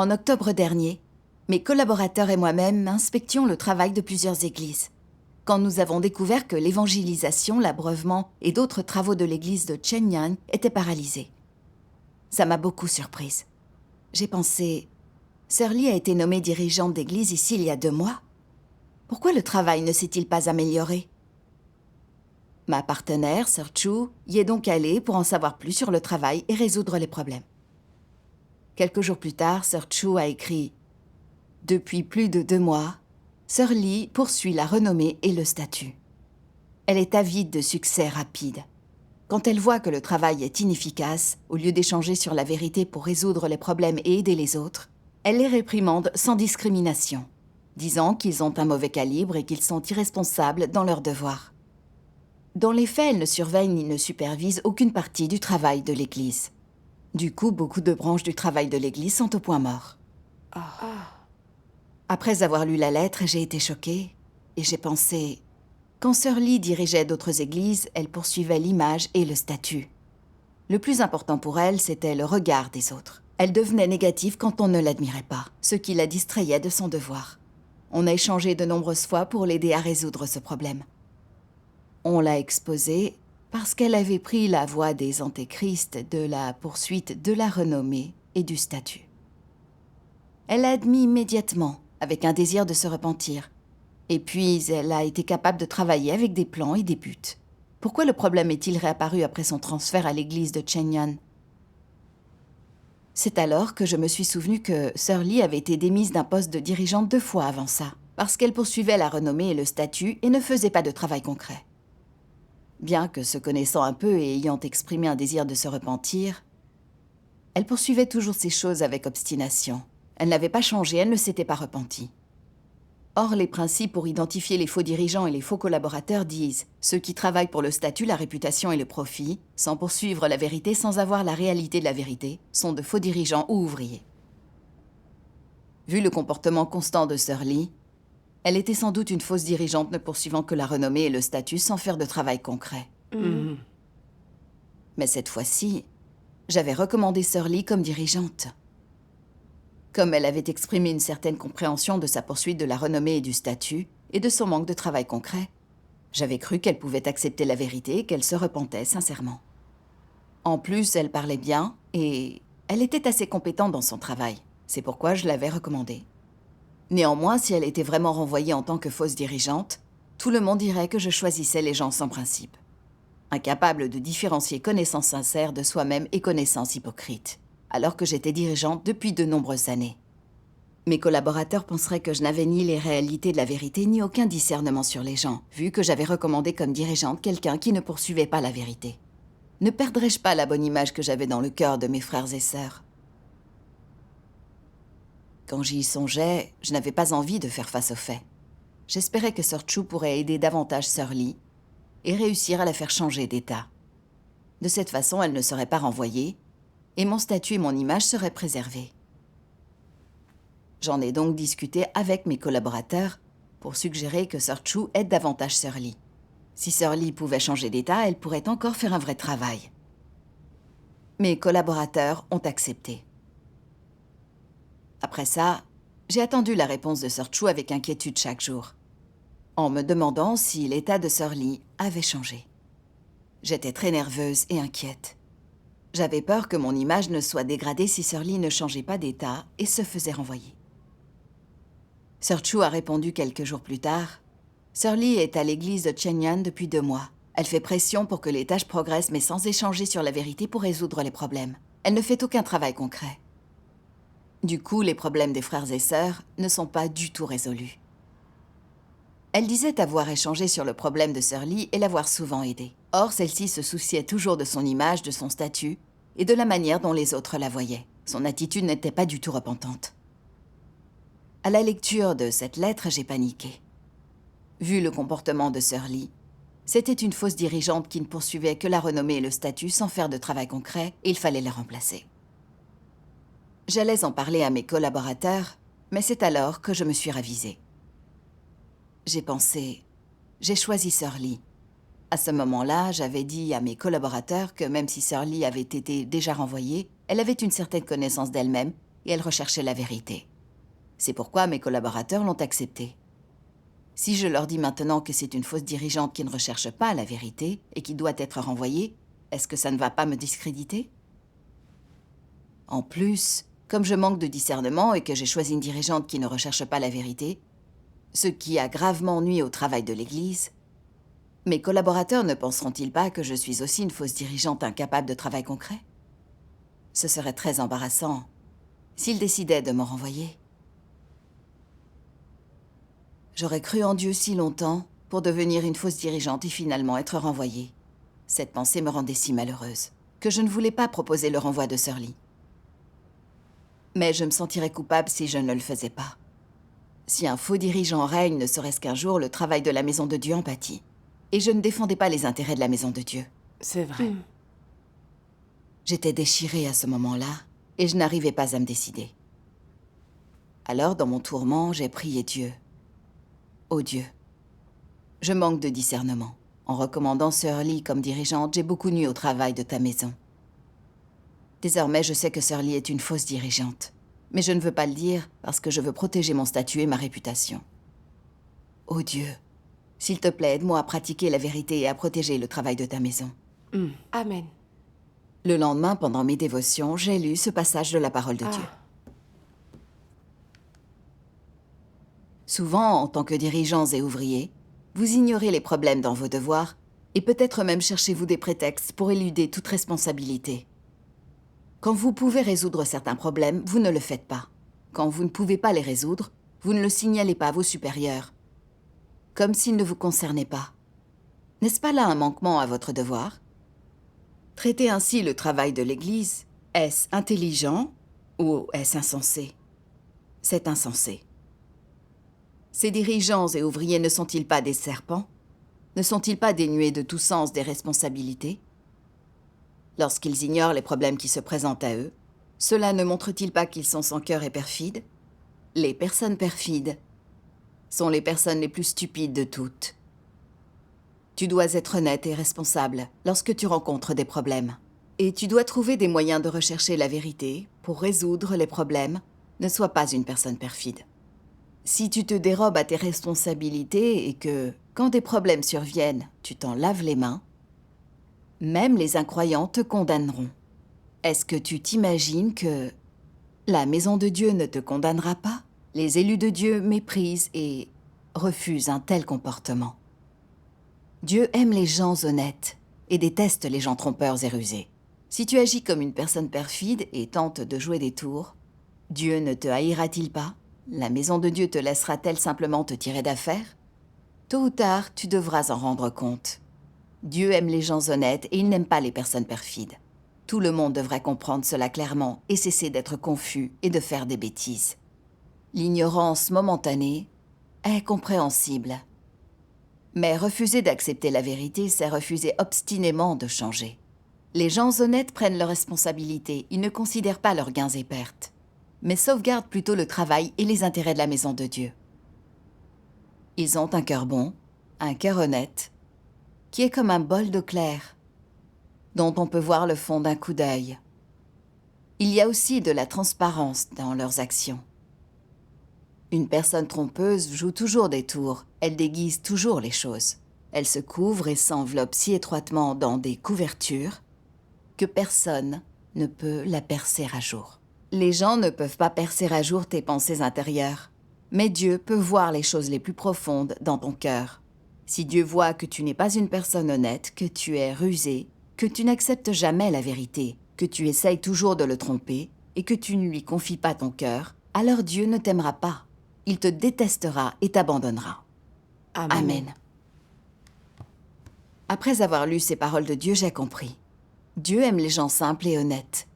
En octobre dernier, mes collaborateurs et moi-même inspections le travail de plusieurs églises. Quand nous avons découvert que l'évangélisation, l'abreuvement et d'autres travaux de l'église de Shenyang étaient paralysés. Ça m'a beaucoup surprise. J'ai pensé, Sir Lee a été nommée dirigeante d'église ici il y a 2 mois. Pourquoi le travail ne s'est-il pas amélioré? Ma partenaire, Sir Chu, y est donc allée pour en savoir plus sur le travail et résoudre les problèmes. Quelques jours plus tard, Sir Chu a écrit « Depuis plus de 2 mois, Sir Lee poursuit la renommée et le statut. Elle est avide de succès rapides. Quand elle voit que le travail est inefficace, au lieu d'échanger sur la vérité pour résoudre les problèmes et aider les autres, elle les réprimande sans discrimination, disant qu'ils ont un mauvais calibre et qu'ils sont irresponsables dans leurs devoirs. Dans les faits, elle ne surveille ni ne supervise aucune partie du travail de l'Église. Du coup, beaucoup de branches du travail de l'Église sont au point mort. Après avoir lu la lettre, j'ai été choquée et j'ai pensé... Quand Sir Lee dirigeait d'autres églises, elle poursuivait l'image et le statut. Le plus important pour elle, c'était le regard des autres. Elle devenait négative quand on ne l'admirait pas, ce qui la distrayait de son devoir. On a échangé de nombreuses fois pour l'aider à résoudre ce problème. On l'a exposée parce qu'elle avait pris la voie des antéchrists de la poursuite de la renommée et du statut. Elle l'a admis immédiatement, avec un désir de se repentir. Et puis, elle a été capable de travailler avec des plans et des buts. Pourquoi le problème est-il réapparu après son transfert à l'église de Shenyang? C'est alors que je me suis souvenu que Sir Lee avait été démise d'un poste de dirigeante 2 fois avant ça, parce qu'elle poursuivait la renommée et le statut et ne faisait pas de travail concret. Bien que se connaissant un peu et ayant exprimé un désir de se repentir, elle poursuivait toujours ces choses avec obstination. Elle n'avait pas changé, elle ne s'était pas repentie. Or, les principes pour identifier les faux dirigeants et les faux collaborateurs disent « Ceux qui travaillent pour le statut, la réputation et le profit, sans poursuivre la vérité, sans avoir la réalité de la vérité, sont de faux dirigeants ou ouvriers. » Vu le comportement constant de Sir Lee, elle était sans doute une fausse dirigeante ne poursuivant que la renommée et le statut sans faire de travail concret. Mais cette fois-ci, j'avais recommandé Sir Lee comme dirigeante. Comme elle avait exprimé une certaine compréhension de sa poursuite de la renommée et du statut, et de son manque de travail concret, j'avais cru qu'elle pouvait accepter la vérité et qu'elle se repentait sincèrement. En plus, elle parlait bien, et elle était assez compétente dans son travail. C'est pourquoi je l'avais recommandée. Néanmoins, si elle était vraiment renvoyée en tant que fausse dirigeante, tout le monde dirait que je choisissais les gens sans principe. Incapable de différencier connaissance sincère de soi-même et connaissance hypocrite. Alors que j'étais dirigeante depuis de nombreuses années. Mes collaborateurs penseraient que je n'avais ni les réalités de la vérité ni aucun discernement sur les gens, vu que j'avais recommandé comme dirigeante quelqu'un qui ne poursuivait pas la vérité. Ne perdrais-je pas la bonne image que j'avais dans le cœur de mes frères et sœurs? Quand j'y songeais, je n'avais pas envie de faire face aux faits. J'espérais que Sir Chu pourrait aider davantage Sir Lee et réussir à la faire changer d'état. De cette façon, elle ne serait pas renvoyée, et mon statut et mon image seraient préservés. J'en ai donc discuté avec mes collaborateurs pour suggérer que Sir Chu aide davantage Sir Lee. Si Sir Lee pouvait changer d'état, elle pourrait encore faire un vrai travail. Mes collaborateurs ont accepté. Après ça, j'ai attendu la réponse de Sir Chu avec inquiétude chaque jour, en me demandant si l'état de Sir Lee avait changé. J'étais très nerveuse et inquiète. J'avais peur que mon image ne soit dégradée si Sir Lee ne changeait pas d'état et se faisait renvoyer. Sir Chu a répondu quelques jours plus tard. Sir Lee est à l'église de Shenyang depuis 2 mois. Elle fait pression pour que les tâches progressent mais sans échanger sur la vérité pour résoudre les problèmes. Elle ne fait aucun travail concret. Du coup, les problèmes des frères et sœurs ne sont pas du tout résolus. Elle disait avoir échangé sur le problème de Sir Lee et l'avoir souvent aidé. Or, celle-ci se souciait toujours de son image, de son statut et de la manière dont les autres la voyaient. Son attitude n'était pas du tout repentante. À la lecture de cette lettre, j'ai paniqué. Vu le comportement de Sir Lee, c'était une fausse dirigeante qui ne poursuivait que la renommée et le statut sans faire de travail concret, et il fallait la remplacer. J'allais en parler à mes collaborateurs, mais c'est alors que je me suis ravisée. J'ai pensé, j'ai choisi Sir Lee. À ce moment-là, j'avais dit à mes collaborateurs que même si Sir Lee avait été déjà renvoyée, elle avait une certaine connaissance d'elle-même et elle recherchait la vérité. C'est pourquoi mes collaborateurs l'ont acceptée. Si je leur dis maintenant que c'est une fausse dirigeante qui ne recherche pas la vérité et qui doit être renvoyée, est-ce que ça ne va pas me discréditer? En plus, comme je manque de discernement et que j'ai choisi une dirigeante qui ne recherche pas la vérité, ce qui a gravement nui au travail de l'Église, mes collaborateurs ne penseront-ils pas que je suis aussi une fausse dirigeante incapable de travail concret? Ce serait très embarrassant s'ils décidaient de me renvoyer. J'aurais cru en Dieu si longtemps pour devenir une fausse dirigeante et finalement être renvoyée. Cette pensée me rendait si malheureuse que je ne voulais pas proposer le renvoi de Sir Lee. Mais je me sentirais coupable si je ne le faisais pas. Si un faux dirigeant règne, ne serait-ce qu'un jour, le travail de la Maison de Dieu en pâtit. Et je ne défendais pas les intérêts de la Maison de Dieu. C'est vrai. J'étais déchirée à ce moment-là et je n'arrivais pas à me décider. Alors, dans mon tourment, j'ai prié Dieu. Ô Dieu, je manque de discernement. En recommandant Sir Lee comme dirigeante, j'ai beaucoup nui au travail de ta maison. Désormais, je sais que Sir Lee est une fausse dirigeante. Mais je ne veux pas le dire parce que je veux protéger mon statut et ma réputation. Ô Dieu, s'il te plaît, aide-moi à pratiquer la vérité et à protéger le travail de ta maison. Amen. Le lendemain, pendant mes dévotions, j'ai lu ce passage de la parole de Dieu. Souvent, en tant que dirigeants et ouvriers, vous ignorez les problèmes dans vos devoirs et peut-être même cherchez-vous des prétextes pour éluder toute responsabilité. Quand vous pouvez résoudre certains problèmes, vous ne le faites pas. Quand vous ne pouvez pas les résoudre, vous ne le signalez pas à vos supérieurs, comme s'ils ne vous concernaient pas. N'est-ce pas là un manquement à votre devoir? Traiter ainsi le travail de l'Église, est-ce intelligent ou est-ce insensé? C'est insensé. Ces dirigeants et ouvriers ne sont-ils pas des serpents? Ne sont-ils pas dénués de tout sens des responsabilités? Lorsqu'ils ignorent les problèmes qui se présentent à eux, cela ne montre-t-il pas qu'ils sont sans cœur et perfides? Les personnes perfides sont les personnes les plus stupides de toutes. Tu dois être honnête et responsable lorsque tu rencontres des problèmes. Et tu dois trouver des moyens de rechercher la vérité pour résoudre les problèmes. Ne sois pas une personne perfide. Si tu te dérobes à tes responsabilités et que, quand des problèmes surviennent, tu t'en laves les mains, même les incroyants te condamneront. Est-ce que tu t'imagines que la maison de Dieu ne te condamnera pas? Les élus de Dieu méprisent et refusent un tel comportement. Dieu aime les gens honnêtes et déteste les gens trompeurs et rusés. Si tu agis comme une personne perfide et tentes de jouer des tours, Dieu ne te haïra-t-il pas? La maison de Dieu te laissera-t-elle simplement te tirer d'affaire? Tôt ou tard, tu devras en rendre compte. Dieu aime les gens honnêtes et il n'aime pas les personnes perfides. Tout le monde devrait comprendre cela clairement et cesser d'être confus et de faire des bêtises. L'ignorance momentanée est compréhensible. Mais refuser d'accepter la vérité, c'est refuser obstinément de changer. Les gens honnêtes prennent leurs responsabilités, ils ne considèrent pas leurs gains et pertes, mais sauvegardent plutôt le travail et les intérêts de la maison de Dieu. Ils ont un cœur bon, un cœur honnête, qui est comme un bol d'eau claire, dont on peut voir le fond d'un coup d'œil. Il y a aussi de la transparence dans leurs actions. Une personne trompeuse joue toujours des tours, elle déguise toujours les choses. Elle se couvre et s'enveloppe si étroitement dans des couvertures que personne ne peut la percer à jour. Les gens ne peuvent pas percer à jour tes pensées intérieures, mais Dieu peut voir les choses les plus profondes dans ton cœur. Si Dieu voit que tu n'es pas une personne honnête, que tu es rusé, que tu n'acceptes jamais la vérité, que tu essayes toujours de le tromper et que tu ne lui confies pas ton cœur, alors Dieu ne t'aimera pas. Il te détestera et t'abandonnera. Amen. Après avoir lu ces paroles de Dieu, j'ai compris. Dieu aime les gens simples et honnêtes,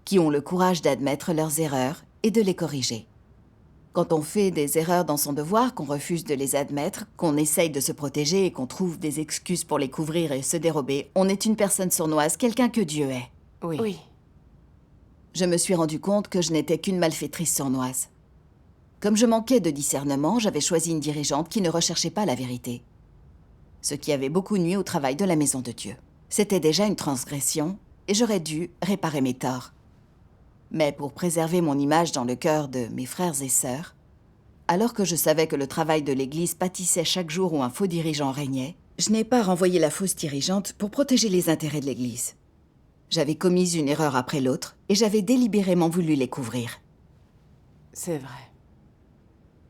qui ont le courage d'admettre leurs erreurs et de les corriger. Quand on fait des erreurs dans son devoir, qu'on refuse de les admettre, qu'on essaye de se protéger et qu'on trouve des excuses pour les couvrir et se dérober, on est une personne sournoise, quelqu'un que Dieu est. Oui. Je me suis rendu compte que je n'étais qu'une malfaitrice sournoise. Comme je manquais de discernement, j'avais choisi une dirigeante qui ne recherchait pas la vérité, ce qui avait beaucoup nui au travail de la maison de Dieu. C'était déjà une transgression et j'aurais dû réparer mes torts. Mais pour préserver mon image dans le cœur de mes frères et sœurs, alors que je savais que le travail de l'Église pâtissait chaque jour où un faux dirigeant régnait, je n'ai pas renvoyé la fausse dirigeante pour protéger les intérêts de l'Église. J'avais commis une erreur après l'autre et j'avais délibérément voulu les couvrir. C'est vrai.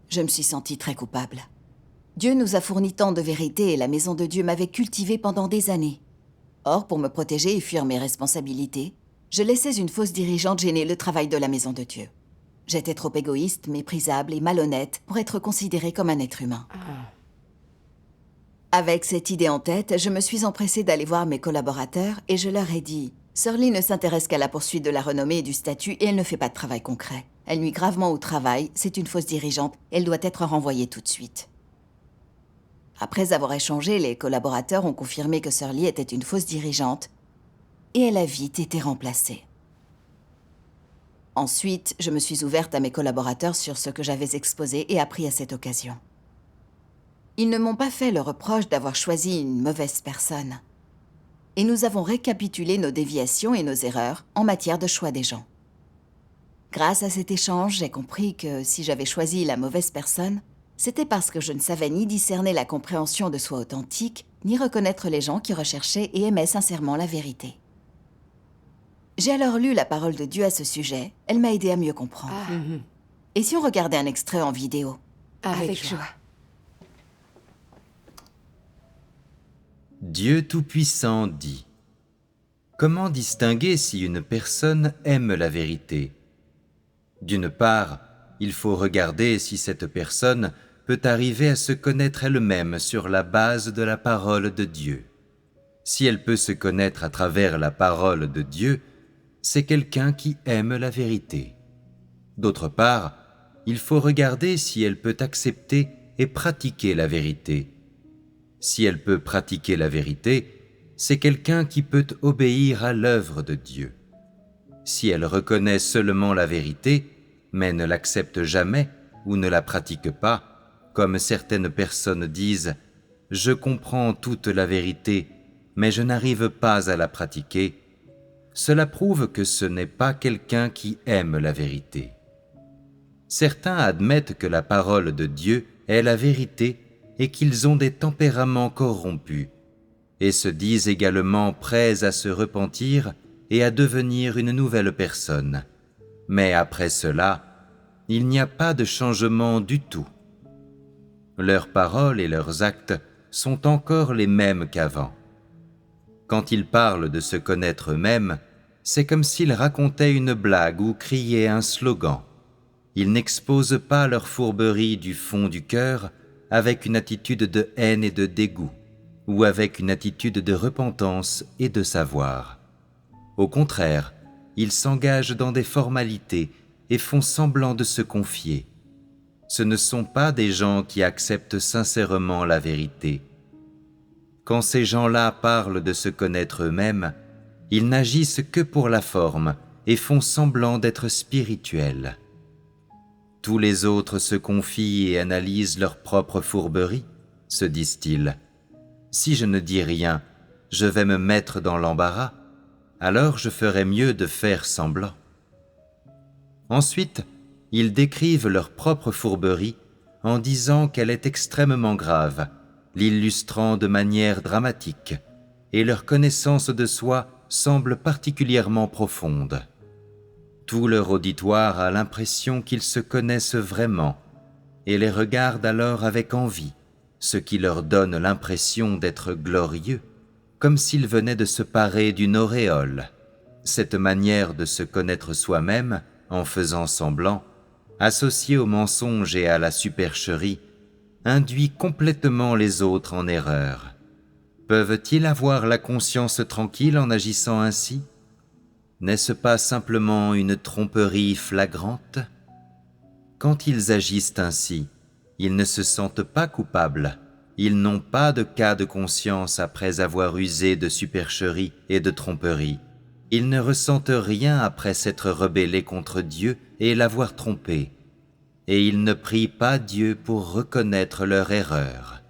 Je me suis sentie très coupable. Dieu nous a fourni tant de vérité et la maison de Dieu m'avait cultivée pendant des années. Or, pour me protéger et fuir mes responsabilités, je laissais une fausse dirigeante gêner le travail de la maison de Dieu. J'étais trop égoïste, méprisable et malhonnête pour être considérée comme un être humain. Avec cette idée en tête, je me suis empressée d'aller voir mes collaborateurs et je leur ai dit « Sir Lee ne s'intéresse qu'à la poursuite de la renommée et du statut et elle ne fait pas de travail concret. Elle nuit gravement au travail, c'est une fausse dirigeante, elle doit être renvoyée tout de suite. » Après avoir échangé, les collaborateurs ont confirmé que Sir Lee était une fausse dirigeante et elle a vite été remplacée. Ensuite, je me suis ouverte à mes collaborateurs sur ce que j'avais exposé et appris à cette occasion. Ils ne m'ont pas fait le reproche d'avoir choisi une mauvaise personne. Et nous avons récapitulé nos déviations et nos erreurs en matière de choix des gens. Grâce à cet échange, j'ai compris que si j'avais choisi la mauvaise personne, c'était parce que je ne savais ni discerner la compréhension de soi authentique, ni reconnaître les gens qui recherchaient et aimaient sincèrement la vérité. J'ai alors lu la parole de Dieu à ce sujet. Elle m'a aidé à mieux comprendre. Et si on regardait un extrait en vidéo? Avec joie. Dieu Tout-Puissant dit : comment distinguer si une personne aime la vérité ? D'une part, il faut regarder si cette personne peut arriver à se connaître elle-même sur la base de la parole de Dieu. Si elle peut se connaître à travers la parole de Dieu, c'est quelqu'un qui aime la vérité. D'autre part, il faut regarder si elle peut accepter et pratiquer la vérité. Si elle peut pratiquer la vérité, c'est quelqu'un qui peut obéir à l'œuvre de Dieu. Si elle reconnaît seulement la vérité, mais ne l'accepte jamais ou ne la pratique pas, comme certaines personnes disent « Je comprends toute la vérité, mais je n'arrive pas à la pratiquer », cela prouve que ce n'est pas quelqu'un qui aime la vérité. Certains admettent que la parole de Dieu est la vérité et qu'ils ont des tempéraments corrompus, et se disent également prêts à se repentir et à devenir une nouvelle personne. Mais après cela, il n'y a pas de changement du tout. Leurs paroles et leurs actes sont encore les mêmes qu'avant. Quand ils parlent de se connaître eux-mêmes, c'est comme s'ils racontaient une blague ou criaient un slogan. Ils n'exposent pas leur fourberie du fond du cœur avec une attitude de haine et de dégoût, ou avec une attitude de repentance et de savoir. Au contraire, ils s'engagent dans des formalités et font semblant de se confier. Ce ne sont pas des gens qui acceptent sincèrement la vérité. Quand ces gens-là parlent de se connaître eux-mêmes, ils n'agissent que pour la forme et font semblant d'être spirituels. Tous les autres se confient et analysent leur propre fourberie, se disent-ils. Si je ne dis rien, je vais me mettre dans l'embarras, alors je ferai mieux de faire semblant. Ensuite, ils décrivent leur propre fourberie en disant qu'elle est extrêmement grave, l'illustrant de manière dramatique, et leur connaissance de soi semble particulièrement profonde. Tout leur auditoire a l'impression qu'ils se connaissent vraiment et les regarde alors avec envie, ce qui leur donne l'impression d'être glorieux, comme s'ils venaient de se parer d'une auréole. Cette manière de se connaître soi-même, en faisant semblant, associée au mensonge et à la supercherie, induit complètement les autres en erreur. Peuvent-ils avoir la conscience tranquille en agissant ainsi ? N'est-ce pas simplement une tromperie flagrante ? Quand ils agissent ainsi, ils ne se sentent pas coupables. Ils n'ont pas de cas de conscience après avoir usé de supercherie et de tromperie. Ils ne ressentent rien après s'être rebellés contre Dieu et l'avoir trompé. Et ils ne prient pas Dieu pour reconnaître leur erreur.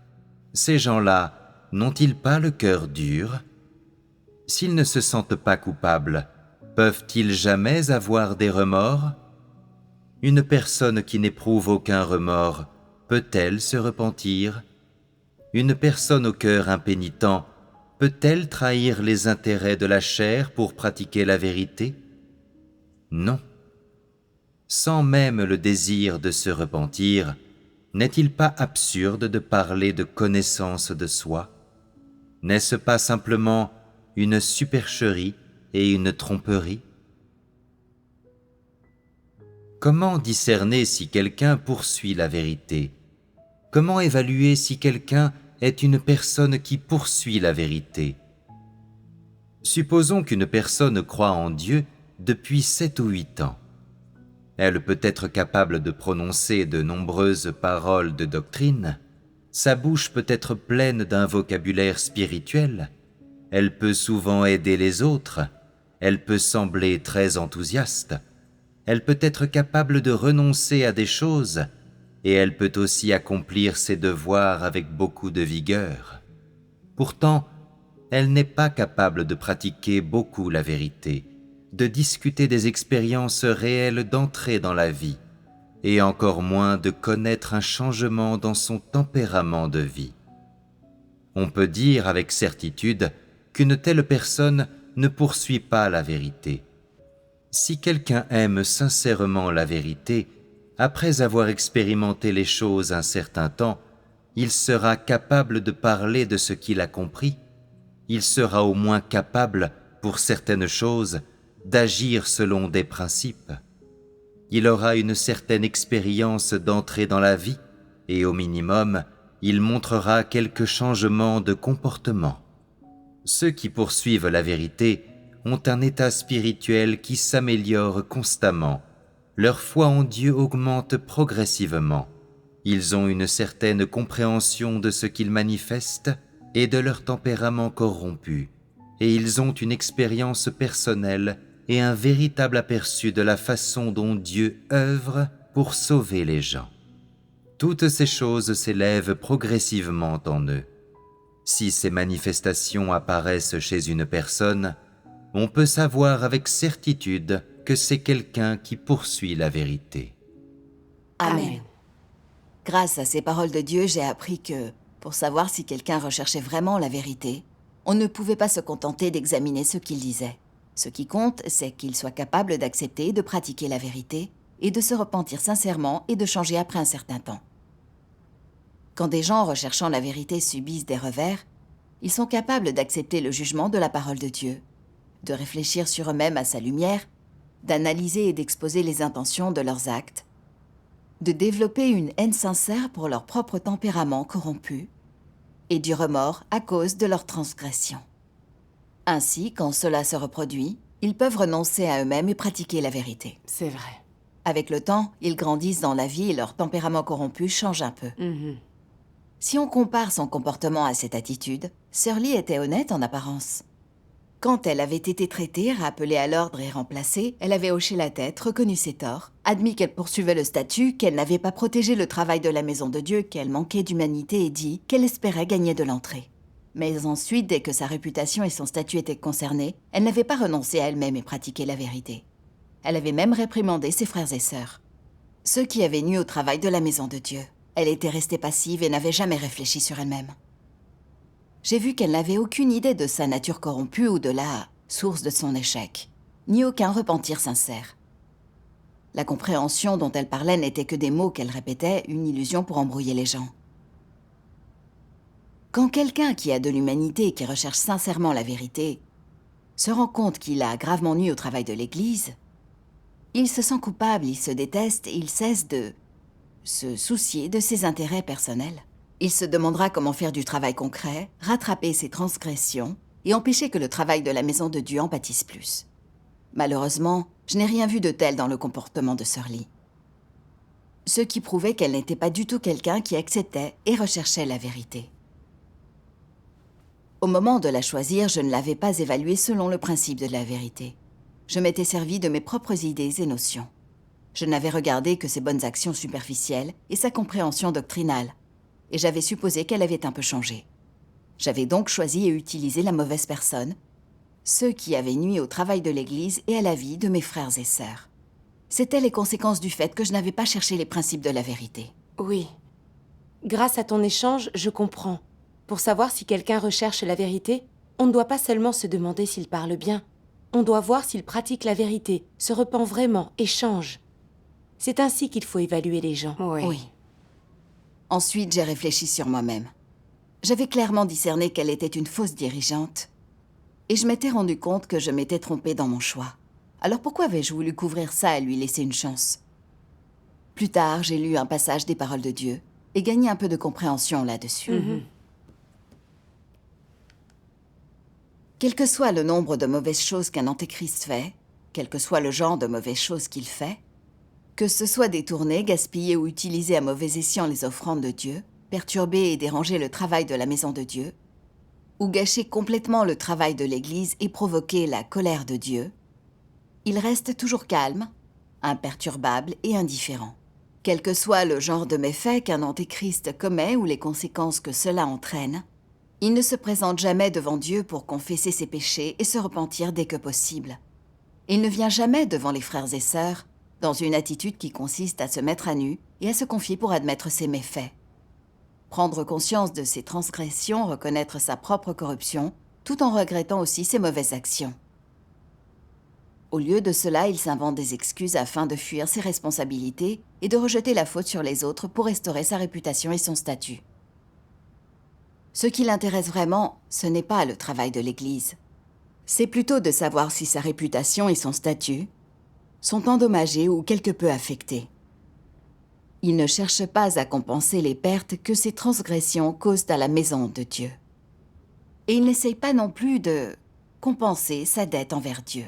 Ces gens-là n'ont-ils pas le cœur dur ? S'ils ne se sentent pas coupables, peuvent-ils jamais avoir des remords? Une personne qui n'éprouve aucun remords peut-elle se repentir? Une personne au cœur impénitent peut-elle trahir les intérêts de la chair pour pratiquer la vérité? Non. Sans même le désir de se repentir, n'est-il pas absurde de parler de connaissance de soi? N'est-ce pas simplement une supercherie et une tromperie? Comment discerner si quelqu'un poursuit la vérité? Comment évaluer si quelqu'un est une personne qui poursuit la vérité? Supposons qu'une personne croit en Dieu depuis 7 ou 8 ans. Elle peut être capable de prononcer de nombreuses paroles de doctrine. Sa bouche peut être pleine d'un vocabulaire spirituel. Elle peut souvent aider les autres. Elle peut sembler très enthousiaste. Elle peut être capable de renoncer à des choses et elle peut aussi accomplir ses devoirs avec beaucoup de vigueur. Pourtant, elle n'est pas capable de pratiquer beaucoup la vérité, de discuter des expériences réelles d'entrée dans la vie, et encore moins de connaître un changement dans son tempérament de vie. On peut dire avec certitude qu'une telle personne ne poursuit pas la vérité. Si quelqu'un aime sincèrement la vérité, après avoir expérimenté les choses un certain temps, il sera capable de parler de ce qu'il a compris. Il sera au moins capable, pour certaines choses, d'agir selon des principes. Il aura une certaine expérience d'entrée dans la vie et au minimum, il montrera quelques changements de comportement. Ceux qui poursuivent la vérité ont un état spirituel qui s'améliore constamment. Leur foi en Dieu augmente progressivement. Ils ont une certaine compréhension de ce qu'ils manifestent et de leur tempérament corrompu, et ils ont une expérience personnelle et un véritable aperçu de la façon dont Dieu œuvre pour sauver les gens. Toutes ces choses s'élèvent progressivement en eux. Si ces manifestations apparaissent chez une personne, on peut savoir avec certitude que c'est quelqu'un qui poursuit la vérité. Amen. Grâce à ces paroles de Dieu, j'ai appris que, pour savoir si quelqu'un recherchait vraiment la vérité, on ne pouvait pas se contenter d'examiner ce qu'il disait. Ce qui compte, c'est qu'il soit capable d'accepter et de pratiquer la vérité, et de se repentir sincèrement et de changer après un certain temps. Quand des gens recherchant la vérité subissent des revers, ils sont capables d'accepter le jugement de la parole de Dieu, de réfléchir sur eux-mêmes à sa lumière, d'analyser et d'exposer les intentions de leurs actes, de développer une haine sincère pour leur propre tempérament corrompu et du remords à cause de leur transgression. Ainsi, quand cela se reproduit, ils peuvent renoncer à eux-mêmes et pratiquer la vérité. C'est vrai. Avec le temps, ils grandissent dans la vie et leur tempérament corrompu change un peu. Si on compare son comportement à cette attitude, Sœur Lee était honnête en apparence. Quand elle avait été traitée, rappelée à l'ordre et remplacée, elle avait hoché la tête, reconnu ses torts, admis qu'elle poursuivait le statut, qu'elle n'avait pas protégé le travail de la maison de Dieu, qu'elle manquait d'humanité et dit qu'elle espérait gagner de l'entrée. Mais ensuite, dès que sa réputation et son statut étaient concernés, elle n'avait pas renoncé à elle-même et pratiqué la vérité. Elle avait même réprimandé ses frères et sœurs, ceux qui avaient nui au travail de la maison de Dieu. Elle était restée passive et n'avait jamais réfléchi sur elle-même. J'ai vu qu'elle n'avait aucune idée de sa nature corrompue ou de la source de son échec, ni aucun repentir sincère. La compréhension dont elle parlait n'était que des mots qu'elle répétait, une illusion pour embrouiller les gens. Quand quelqu'un qui a de l'humanité et qui recherche sincèrement la vérité se rend compte qu'il a gravement nui au travail de l'Église, il se sent coupable, il se déteste et il cesse de se soucier de ses intérêts personnels. Il se demandera comment faire du travail concret, rattraper ses transgressions et empêcher que le travail de la maison de Dieu en pâtisse plus. Malheureusement, je n'ai rien vu de tel dans le comportement de Sœur Lee. Ce qui prouvait qu'elle n'était pas du tout quelqu'un qui acceptait et recherchait la vérité. Au moment de la choisir, je ne l'avais pas évaluée selon le principe de la vérité. Je m'étais servi de mes propres idées et notions. Je n'avais regardé que ses bonnes actions superficielles et sa compréhension doctrinale, et j'avais supposé qu'elle avait un peu changé. J'avais donc choisi et utilisé la mauvaise personne, ceux qui avaient nui au travail de l'Église et à la vie de mes frères et sœurs. C'étaient les conséquences du fait que je n'avais pas cherché les principes de la vérité. Oui. Grâce à ton échange, je comprends. Pour savoir si quelqu'un recherche la vérité, on ne doit pas seulement se demander s'il parle bien. On doit voir s'il pratique la vérité, se repent vraiment et change. C'est ainsi qu'il faut évaluer les gens. Oui. Ensuite, j'ai réfléchi sur moi-même. J'avais clairement discerné qu'elle était une fausse dirigeante. Et je m'étais rendu compte que je m'étais trompée dans mon choix. Alors pourquoi avais-je voulu couvrir ça et lui laisser une chance? Plus tard, j'ai lu un passage des paroles de Dieu et gagné un peu de compréhension là-dessus. Quel que soit le nombre de mauvaises choses qu'un antéchrist fait, quel que soit le genre de mauvaises choses qu'il fait, que ce soit détourner, gaspiller ou utiliser à mauvais escient les offrandes de Dieu, perturber et déranger le travail de la maison de Dieu, ou gâcher complètement le travail de l'Église et provoquer la colère de Dieu, il reste toujours calme, imperturbable et indifférent. Quel que soit le genre de méfait qu'un antéchrist commet ou les conséquences que cela entraîne, il ne se présente jamais devant Dieu pour confesser ses péchés et se repentir dès que possible. Il ne vient jamais devant les frères et sœurs dans une attitude qui consiste à se mettre à nu et à se confier pour admettre ses méfaits. Prendre conscience de ses transgressions, reconnaître sa propre corruption, tout en regrettant aussi ses mauvaises actions. Au lieu de cela, il s'invente des excuses afin de fuir ses responsabilités et de rejeter la faute sur les autres pour restaurer sa réputation et son statut. Ce qui l'intéresse vraiment, ce n'est pas le travail de l'Église. C'est plutôt de savoir si sa réputation et son statut sont endommagés ou quelque peu affectés. Il ne cherche pas à compenser les pertes que ses transgressions causent à la maison de Dieu. Et il n'essaye pas non plus de compenser sa dette envers Dieu.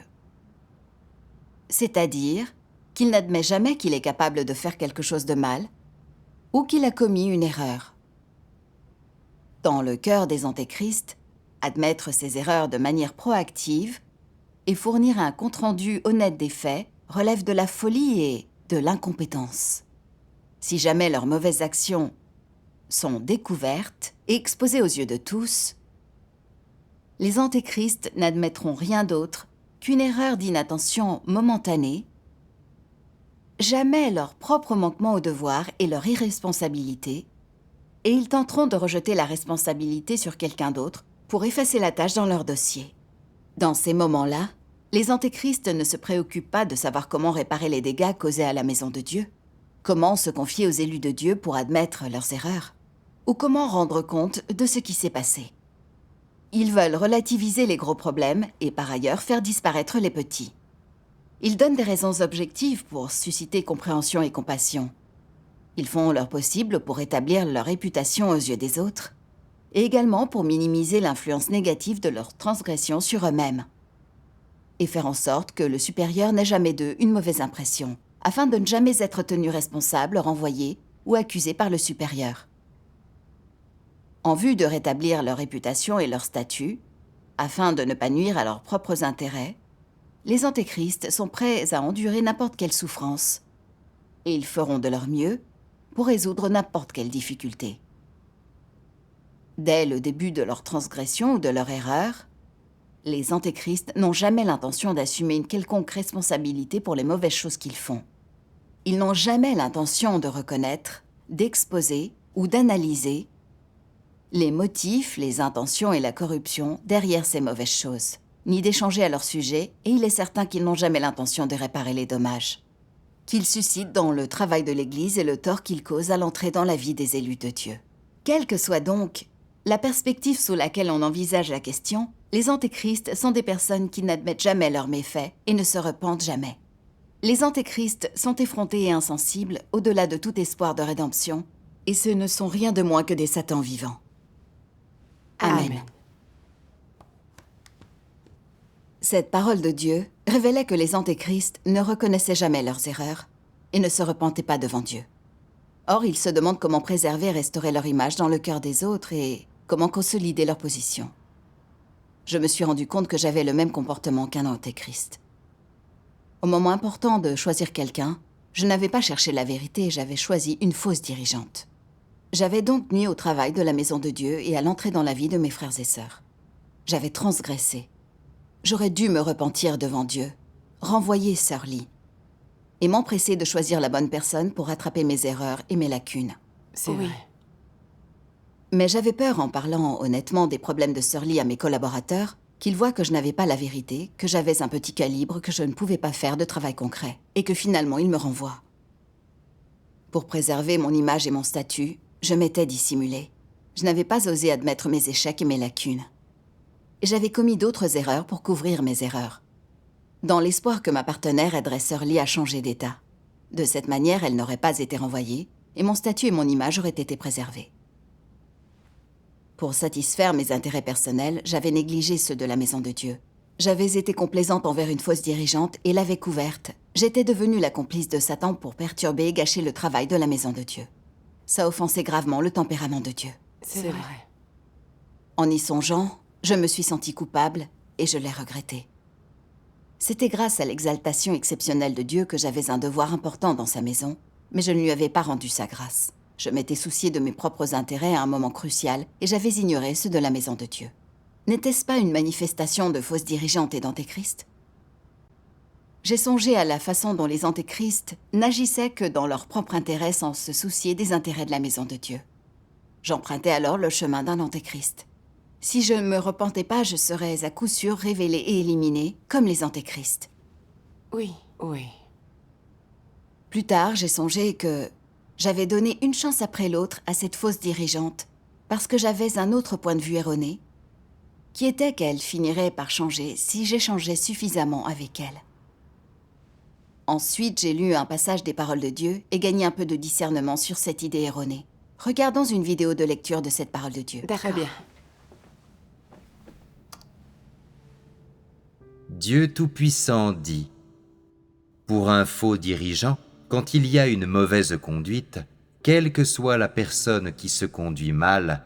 C'est-à-dire qu'il n'admet jamais qu'il est capable de faire quelque chose de mal ou qu'il a commis une erreur. Dans le cœur des antéchrists, admettre ses erreurs de manière proactive et fournir un compte-rendu honnête des faits relève de la folie et de l'incompétence. Si jamais leurs mauvaises actions sont découvertes et exposées aux yeux de tous, les antéchrists n'admettront rien d'autre qu'une erreur d'inattention momentanée, jamais leur propre manquement au devoir et leur irresponsabilité, et ils tenteront de rejeter la responsabilité sur quelqu'un d'autre pour effacer la tâche dans leur dossier. Dans ces moments-là, les antéchrists ne se préoccupent pas de savoir comment réparer les dégâts causés à la maison de Dieu, comment se confier aux élus de Dieu pour admettre leurs erreurs, ou comment rendre compte de ce qui s'est passé. Ils veulent relativiser les gros problèmes et par ailleurs faire disparaître les petits. Ils donnent des raisons objectives pour susciter compréhension et compassion. Ils font leur possible pour rétablir leur réputation aux yeux des autres, et également pour minimiser l'influence négative de leurs transgressions sur eux-mêmes, et faire en sorte que le supérieur n'ait jamais d'eux une mauvaise impression, afin de ne jamais être tenu responsable, renvoyé ou accusé par le supérieur. En vue de rétablir leur réputation et leur statut, afin de ne pas nuire à leurs propres intérêts, les antéchrists sont prêts à endurer n'importe quelle souffrance, et ils feront de leur mieux pour résoudre n'importe quelle difficulté. Dès le début de leur transgression ou de leur erreur, les antéchrists n'ont jamais l'intention d'assumer une quelconque responsabilité pour les mauvaises choses qu'ils font. Ils n'ont jamais l'intention de reconnaître, d'exposer ou d'analyser les motifs, les intentions et la corruption derrière ces mauvaises choses, ni d'échanger à leur sujet, et il est certain qu'ils n'ont jamais l'intention de réparer les dommages qu'ils suscitent dans le travail de l'Église et le tort qu'ils causent à l'entrée dans la vie des élus de Dieu. Quelle que soit donc la perspective sous laquelle on envisage la question, les antéchrists sont des personnes qui n'admettent jamais leurs méfaits et ne se repentent jamais. Les antéchrists sont effrontés et insensibles au-delà de tout espoir de rédemption, et ce ne sont rien de moins que des satans vivants. Amen. Cette parole de Dieu révélait que les antéchrists ne reconnaissaient jamais leurs erreurs et ne se repentaient pas devant Dieu. Or, ils se demandent comment préserver et restaurer leur image dans le cœur des autres et comment consolider leur position. Je me suis rendu compte que j'avais le même comportement qu'un antéchrist. Au moment important de choisir quelqu'un, je n'avais pas cherché la vérité et j'avais choisi une fausse dirigeante. J'avais donc nui au travail de la maison de Dieu et à l'entrée dans la vie de mes frères et sœurs. J'avais transgressé. J'aurais dû me repentir devant Dieu, renvoyer Sœur Lee, et m'empresser de choisir la bonne personne pour rattraper mes erreurs et mes lacunes. C'est Oui. vrai. Mais j'avais peur, en parlant honnêtement des problèmes de Sœur Lee à mes collaborateurs, qu'ils voient que je n'avais pas la vérité, que j'avais un petit calibre, que je ne pouvais pas faire de travail concret, et que finalement ils me renvoient. Pour préserver mon image et mon statut, je m'étais dissimulée. Je n'avais pas osé admettre mes échecs et mes lacunes. Et j'avais commis d'autres erreurs pour couvrir mes erreurs, dans l'espoir que ma partenaire aiderait Sœur Lee à changer d'état. De cette manière, elle n'aurait pas été renvoyée, et mon statut et mon image auraient été préservés. Pour satisfaire mes intérêts personnels, j'avais négligé ceux de la Maison de Dieu. J'avais été complaisante envers une fausse dirigeante et l'avais couverte. J'étais devenue la complice de Satan pour perturber et gâcher le travail de la Maison de Dieu. Ça offensait gravement le tempérament de Dieu. C'est C'est vrai. vrai. En y songeant, je me suis sentie coupable et je l'ai regretté. C'était grâce à l'exaltation exceptionnelle de Dieu que j'avais un devoir important dans sa maison, mais je ne lui avais pas rendu sa grâce. Je m'étais souciée de mes propres intérêts à un moment crucial et j'avais ignoré ceux de la Maison de Dieu. N'était-ce pas une manifestation de fausses dirigeantes et d'antéchrist? J'ai songé à la façon dont les antéchrists n'agissaient que dans leur propre intérêt sans se soucier des intérêts de la Maison de Dieu. J'empruntais alors le chemin d'un antéchrist. Si je ne me repentais pas, je serais à coup sûr révélée et éliminée, comme les antéchrists. Oui. Oui. Plus tard, j'ai songé que j'avais donné une chance après l'autre à cette fausse dirigeante, parce que j'avais un autre point de vue erroné, qui était qu'elle finirait par changer si j'échangeais suffisamment avec elle. Ensuite, j'ai lu un passage des paroles de Dieu et gagné un peu de discernement sur cette idée erronée. Regardons une vidéo de lecture de cette parole de Dieu. Très bien. Dieu Tout-Puissant dit : pour un faux dirigeant, quand il y a une mauvaise conduite, quelle que soit la personne qui se conduit mal,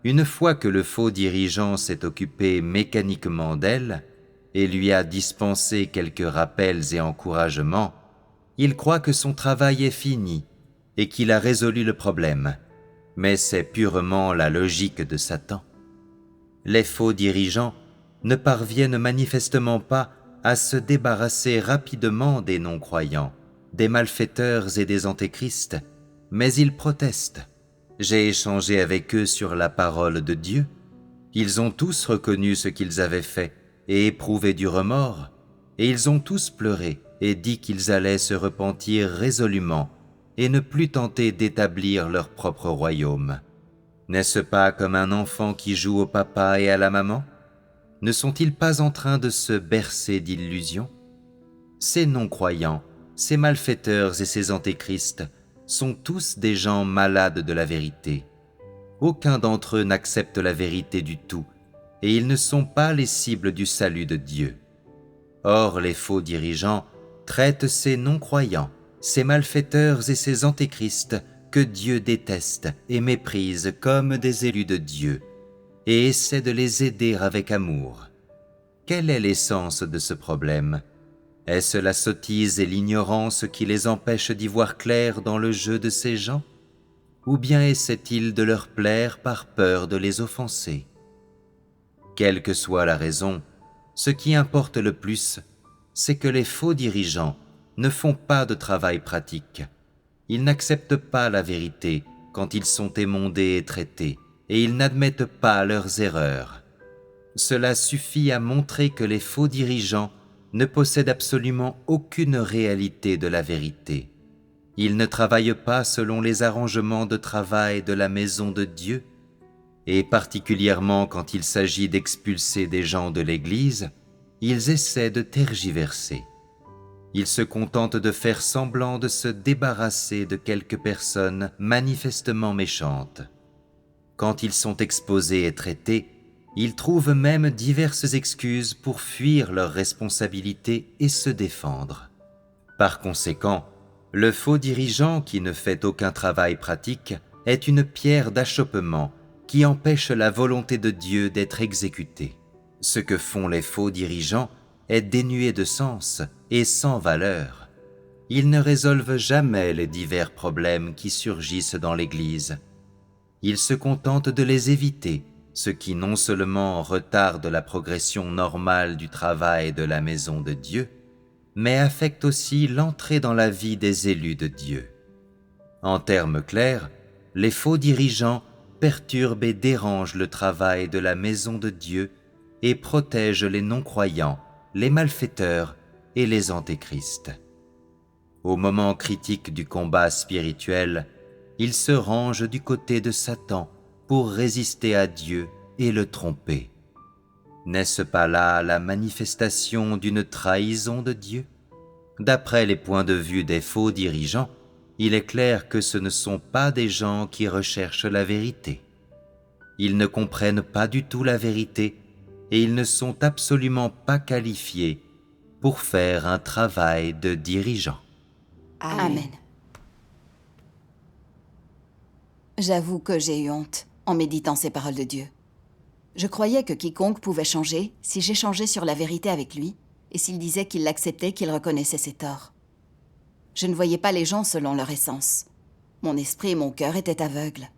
une fois que le faux dirigeant s'est occupé mécaniquement d'elle et lui a dispensé quelques rappels et encouragements, il croit que son travail est fini et qu'il a résolu le problème. Mais c'est purement la logique de Satan. Les faux dirigeants ne parviennent manifestement pas à se débarrasser rapidement des non-croyants, des malfaiteurs et des antéchrists, mais ils protestent. J'ai échangé avec eux sur la parole de Dieu. Ils ont tous reconnu ce qu'ils avaient fait et éprouvé du remords, et ils ont tous pleuré et dit qu'ils allaient se repentir résolument et ne plus tenter d'établir leur propre royaume. N'est-ce pas comme un enfant qui joue au papa et à la maman? Ne sont-ils pas en train de se bercer d'illusions? Ces non-croyants, ces malfaiteurs et ces antéchrists sont tous des gens malades de la vérité. Aucun d'entre eux n'accepte la vérité du tout, et ils ne sont pas les cibles du salut de Dieu. Or, les faux dirigeants traitent ces non-croyants, ces malfaiteurs et ces antéchrists que Dieu déteste et méprise comme des élus de Dieu, et essaient de les aider avec amour. Quelle est l'essence de ce problème? Est-ce la sottise et l'ignorance qui les empêchent d'y voir clair dans le jeu de ces gens? Ou bien essaie-t-il de leur plaire par peur de les offenser? Quelle que soit la raison, ce qui importe le plus, c'est que les faux dirigeants ne font pas de travail pratique. Ils n'acceptent pas la vérité quand ils sont émondés et traités, et ils n'admettent pas leurs erreurs. Cela suffit à montrer que les faux dirigeants ne possèdent absolument aucune réalité de la vérité. Ils ne travaillent pas selon les arrangements de travail de la maison de Dieu, et particulièrement quand il s'agit d'expulser des gens de l'Église, ils essaient de tergiverser. Ils se contentent de faire semblant de se débarrasser de quelques personnes manifestement méchantes. Quand ils sont exposés et traités, ils trouvent même diverses excuses pour fuir leurs responsabilités et se défendre. Par conséquent, le faux dirigeant qui ne fait aucun travail pratique est une pierre d'achoppement qui empêche la volonté de Dieu d'être exécutée. Ce que font les faux dirigeants est dénué de sens et sans valeur. Ils ne résolvent jamais les divers problèmes qui surgissent dans l'Église. Ils se contentent de les éviter ce qui non seulement retarde la progression normale du travail de la maison de Dieu, mais affecte aussi l'entrée dans la vie des élus de Dieu. En termes clairs, les faux dirigeants perturbent et dérangent le travail de la maison de Dieu et protègent les non-croyants, les malfaiteurs et les antéchrists. Au moment critique du combat spirituel, ils se rangent du côté de Satan pour résister à Dieu et le tromper. N'est-ce pas là la manifestation d'une trahison de Dieu? D'après les points de vue des faux dirigeants, il est clair que ce ne sont pas des gens qui recherchent la vérité. Ils ne comprennent pas du tout la vérité et ils ne sont absolument pas qualifiés pour faire un travail de dirigeant. Amen. J'avoue que j'ai eu honte en méditant ces paroles de Dieu. Je croyais que quiconque pouvait changer si j'échangeais sur la vérité avec lui et s'il disait qu'il l'acceptait, qu'il reconnaissait ses torts. Je ne voyais pas les gens selon leur essence. Mon esprit et mon cœur étaient aveugles.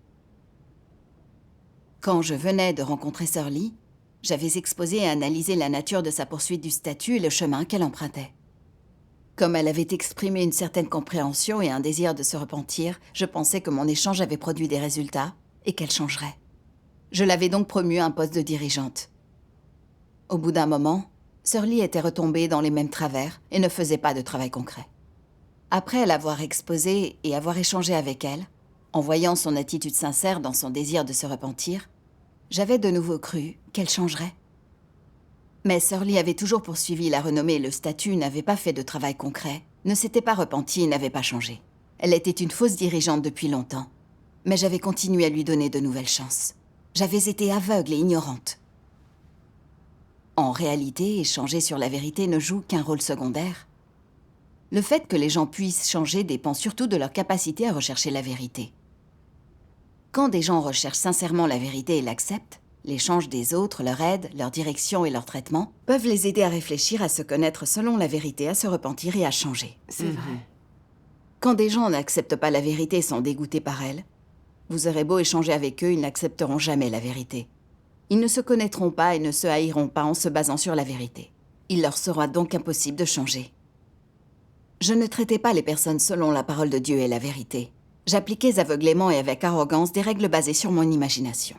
Quand je venais de rencontrer Sœur Lee, j'avais exposé et analysé la nature de sa poursuite du statut et le chemin qu'elle empruntait. Comme elle avait exprimé une certaine compréhension et un désir de se repentir, je pensais que mon échange avait produit des résultats et qu'elle changerait. Je l'avais donc promue à un poste de dirigeante. Au bout d'un moment, Sœur Lee était retombée dans les mêmes travers et ne faisait pas de travail concret. Après l'avoir exposée et avoir échangé avec elle, en voyant son attitude sincère dans son désir de se repentir, j'avais de nouveau cru qu'elle changerait. Mais Sœur Lee avait toujours poursuivi la renommée et le statut, n'avait pas fait de travail concret, ne s'était pas repentie et n'avait pas changé. Elle était une fausse dirigeante depuis longtemps, mais j'avais continué à lui donner de nouvelles chances. J'avais été aveugle et ignorante. En réalité, échanger sur la vérité ne joue qu'un rôle secondaire. Le fait que les gens puissent changer dépend surtout de leur capacité à rechercher la vérité. Quand des gens recherchent sincèrement la vérité et l'acceptent, l'échange des autres, leur aide, leur direction et leur traitement peuvent les aider à réfléchir, à se connaître selon la vérité, à se repentir et à changer. C'est vrai. Quand des gens n'acceptent pas la vérité et sont dégoûtés par elle, vous aurez beau échanger avec eux, ils n'accepteront jamais la vérité. Ils ne se connaîtront pas et ne se haïront pas en se basant sur la vérité. Il leur sera donc impossible de changer. Je ne traitais pas les personnes selon la parole de Dieu et la vérité. J'appliquais aveuglément et avec arrogance des règles basées sur mon imagination.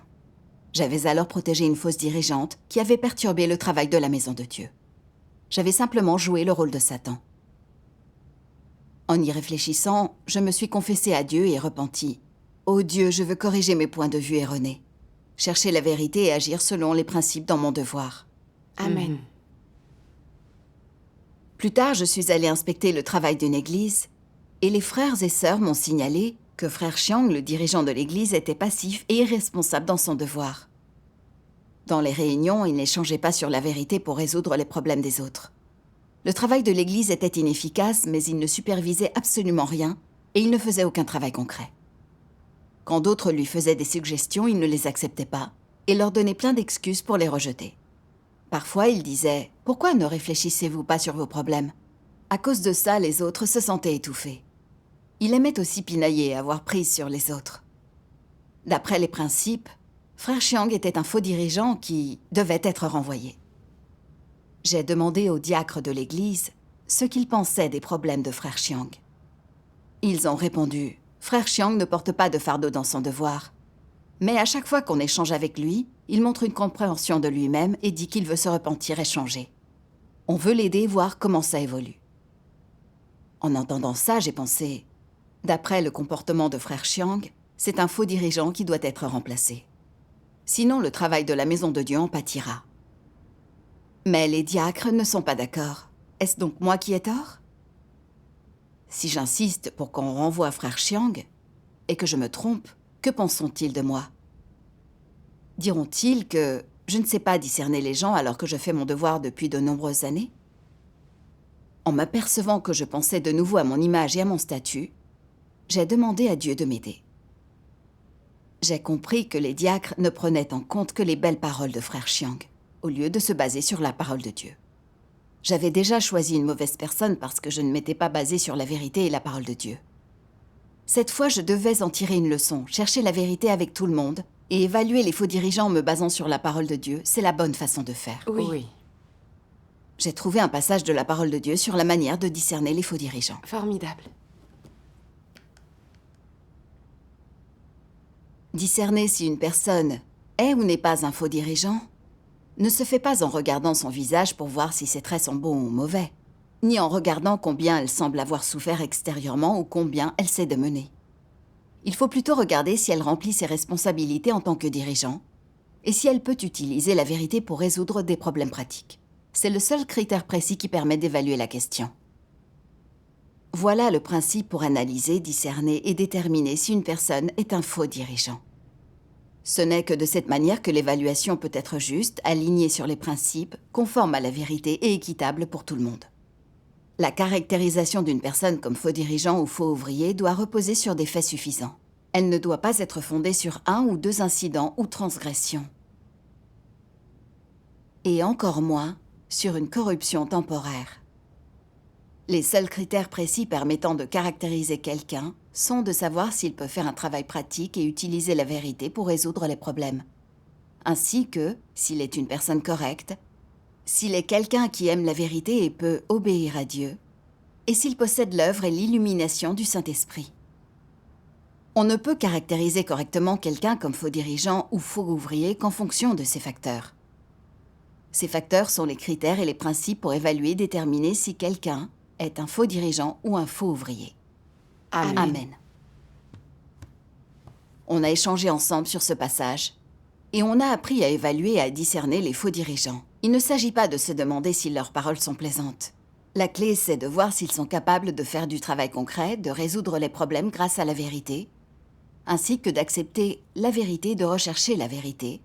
J'avais alors protégé une fausse dirigeante qui avait perturbé le travail de la maison de Dieu. J'avais simplement joué le rôle de Satan. En y réfléchissant, je me suis confessée à Dieu et repentie. « Ô Dieu, je veux corriger mes points de vue erronés. Chercher la vérité et agir selon les principes dans mon devoir. » Amen. Plus tard, je suis allée inspecter le travail d'une église et les frères et sœurs m'ont signalé que frère Chiang, le dirigeant de l'église, était passif et irresponsable dans son devoir. Dans les réunions, il n'échangeait pas sur la vérité pour résoudre les problèmes des autres. Le travail de l'église était inefficace, mais il ne supervisait absolument rien et il ne faisait aucun travail concret. Quand d'autres lui faisaient des suggestions, il ne les acceptait pas et leur donnait plein d'excuses pour les rejeter. Parfois, il disait « Pourquoi ne réfléchissez-vous pas sur vos problèmes ?» À cause de ça, les autres se sentaient étouffés. Il aimait aussi pinailler et avoir prise sur les autres. D'après les principes, frère Chiang était un faux dirigeant qui devait être renvoyé. J'ai demandé aux diacres de l'église ce qu'ils pensaient des problèmes de frère Chiang. Ils ont répondu « Frère Chiang ne porte pas de fardeau dans son devoir. » Mais à chaque fois qu'on échange avec lui, il montre une compréhension de lui-même et dit qu'il veut se repentir et changer. On veut l'aider, voir comment ça évolue. En entendant ça, j'ai pensé, d'après le comportement de frère Chiang, c'est un faux dirigeant qui doit être remplacé. Sinon, le travail de la maison de Dieu en pâtira. Mais les diacres ne sont pas d'accord. Est-ce donc moi qui ai tort? Si j'insiste pour qu'on renvoie frère Chiang et que je me trompe, que penseront-ils de moi? Diront-ils que je ne sais pas discerner les gens alors que je fais mon devoir depuis de nombreuses années? En m'apercevant que je pensais de nouveau à mon image et à mon statut, j'ai demandé à Dieu de m'aider. J'ai compris que les diacres ne prenaient en compte que les belles paroles de frère Chiang, au lieu de se baser sur la parole de Dieu. J'avais déjà choisi une mauvaise personne parce que je ne m'étais pas basée sur la vérité et la parole de Dieu. Cette fois, je devais en tirer une leçon, chercher la vérité avec tout le monde Et évaluer les faux dirigeants en me basant sur la parole de Dieu, c'est la bonne façon de faire. Oui. J'ai trouvé un passage de la parole de Dieu sur la manière de discerner les faux dirigeants. Formidable. Discerner si une personne est ou n'est pas un faux dirigeant ne se fait pas en regardant son visage pour voir si ses traits sont bons ou mauvais, ni en regardant combien elle semble avoir souffert extérieurement ou combien elle sait de mener. Il faut plutôt regarder si elle remplit ses responsabilités en tant que dirigeant et si elle peut utiliser la vérité pour résoudre des problèmes pratiques. C'est le seul critère précis qui permet d'évaluer la question. Voilà le principe pour analyser, discerner et déterminer si une personne est un faux dirigeant. Ce n'est que de cette manière que l'évaluation peut être juste, alignée sur les principes, conforme à la vérité et équitable pour tout le monde. La caractérisation d'une personne comme faux dirigeant ou faux ouvrier doit reposer sur des faits suffisants. Elle ne doit pas être fondée sur un ou deux incidents ou transgressions. Et encore moins sur une corruption temporaire. Les seuls critères précis permettant de caractériser quelqu'un sont de savoir s'il peut faire un travail pratique et utiliser la vérité pour résoudre les problèmes, ainsi que s'il est une personne correcte, s'il est quelqu'un qui aime la vérité et peut obéir à Dieu, et s'il possède l'œuvre et l'illumination du Saint-Esprit. On ne peut caractériser correctement quelqu'un comme faux dirigeant ou faux ouvrier qu'en fonction de ces facteurs. Ces facteurs sont les critères et les principes pour évaluer et déterminer si quelqu'un est un faux dirigeant ou un faux ouvrier. Amen. Amen. On a échangé ensemble sur ce passage et on a appris à évaluer et à discerner les faux dirigeants. Il ne s'agit pas de se demander si leurs paroles sont plaisantes. La clé, c'est de voir s'ils sont capables de faire du travail concret, de résoudre les problèmes grâce à la vérité, ainsi que d'accepter la vérité et de rechercher la vérité,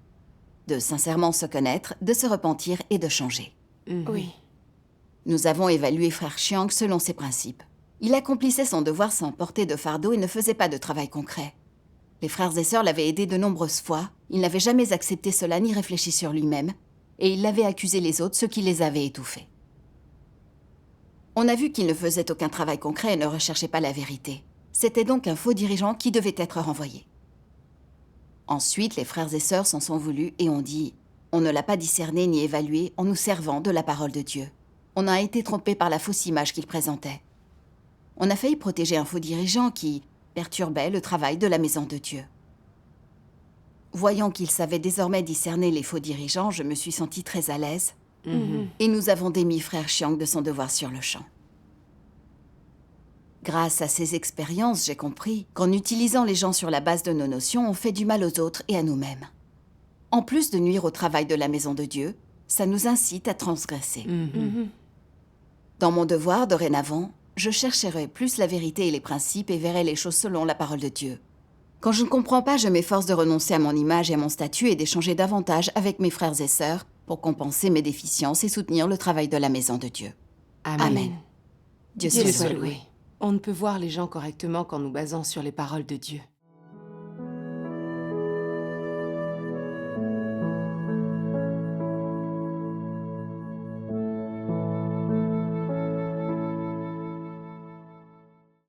de sincèrement se connaître, de se repentir et de changer. Oui. Nous avons évalué Frère Chiang selon ses principes. Il accomplissait son devoir sans porter de fardeau et ne faisait pas de travail concret. Les frères et sœurs l'avaient aidé de nombreuses fois, il n'avait jamais accepté cela ni réfléchi sur lui-même, et il avait accusé les autres, ce qui les avait étouffés. On a vu qu'il ne faisait aucun travail concret et ne recherchait pas la vérité. C'était donc un faux dirigeant qui devait être renvoyé. Ensuite, les frères et sœurs s'en sont voulus et ont dit « On ne l'a pas discerné ni évalué en nous servant de la parole de Dieu. On a été trompé par la fausse image qu'il présentait. On a failli protéger un faux dirigeant qui perturbait le travail de la maison de Dieu. » Voyant qu'il savait désormais discerner les faux dirigeants, je me suis sentie très à l'aise et nous avons démis Frère Chiang de son devoir sur le champ. Grâce à ces expériences, j'ai compris qu'en utilisant les gens sur la base de nos notions, on fait du mal aux autres et à nous-mêmes. En plus de nuire au travail de la maison de Dieu, ça nous incite à transgresser. Dans mon devoir, dorénavant, je chercherai plus la vérité et les principes et verrai les choses selon la parole de Dieu. Quand je ne comprends pas, je m'efforce de renoncer à mon image et à mon statut et d'échanger davantage avec mes frères et sœurs pour compenser mes déficiences et soutenir le travail de la maison de Dieu. Amen. Dieu Dieu soit soit loué. loué. On ne peut voir les gens correctement qu'en nous basant sur les paroles de Dieu.